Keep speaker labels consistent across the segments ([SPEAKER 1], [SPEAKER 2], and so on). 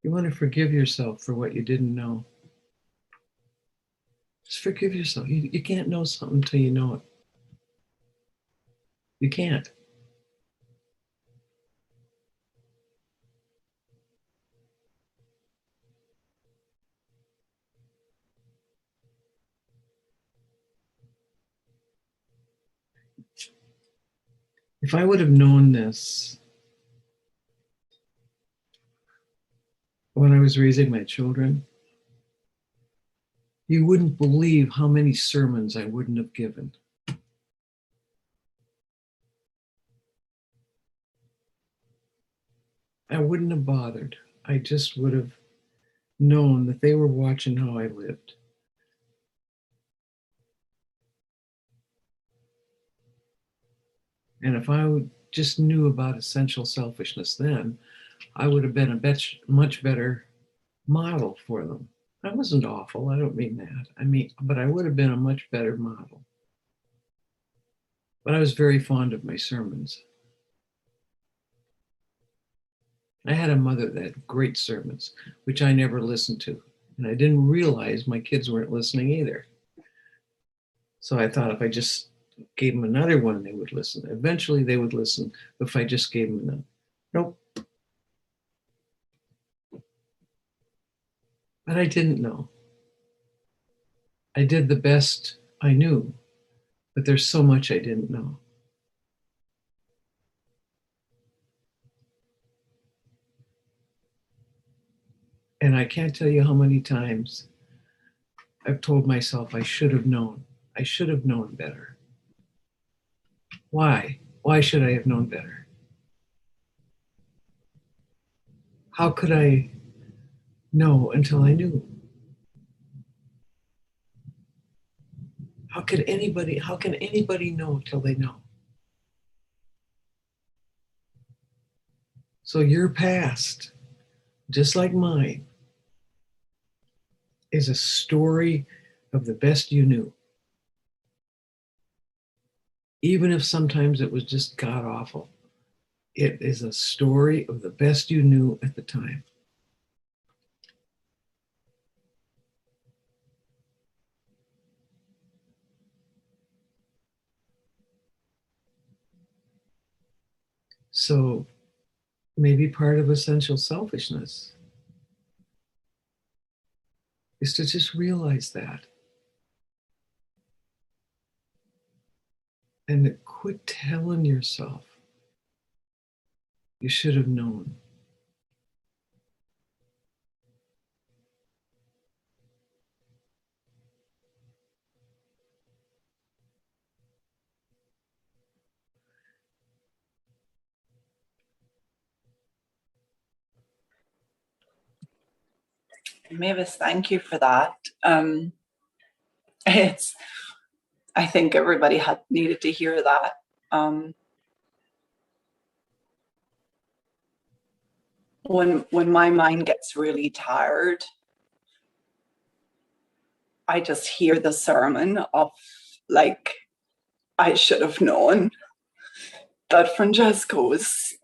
[SPEAKER 1] You want to forgive yourself for what you didn't know. Just forgive yourself. You can't know something until you know it. You can't. If I would have known this when I was raising my children, you wouldn't believe how many sermons I wouldn't have given. I wouldn't have bothered. I just would have known that they were watching how I lived. And if I would just knew about essential selfishness then, I would have been a much better model for them. I wasn't awful. I don't mean that. I mean, but I would have been a much better model. But I was very fond of my sermons. I had a mother that had great sermons, which I never listened to. And I didn't realize my kids weren't listening either. So I thought if I just gave them another one, they would listen. Eventually, they would listen if I just gave them another. Nope. But I didn't know. I did the best I knew, but there's so much I didn't know. And I can't tell you how many times I've told myself I should have known. I should have known better. Why? Why should I have known better? How could I know until I knew? How can anybody know till they know? So your past, just like mine, is a story of the best you knew. Even if sometimes it was just god awful, it is a story of the best you knew at the time. So maybe part of essential selfishness is to just realize that and quit telling yourself you should have known.
[SPEAKER 2] Mavis, thank you for that. It's, I think everybody had needed to hear that. When my mind gets really tired, I just hear the sermon of, like, I should have known that Francesco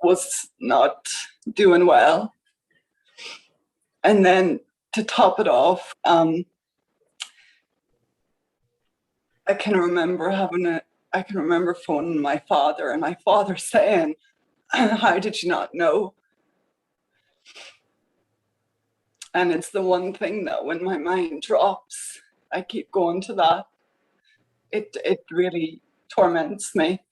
[SPEAKER 2] was not doing well. And then to top it off, I can remember phoning my father, and my father saying, "How did you not know?" And it's the one thing that when my mind drops, I keep going to that. It really torments me.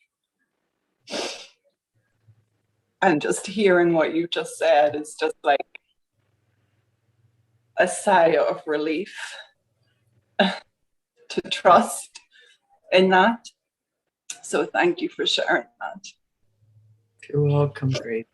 [SPEAKER 2] And just hearing what you just said is just like a sigh of relief to trust in that. So thank you for sharing that.
[SPEAKER 1] You're welcome. Great.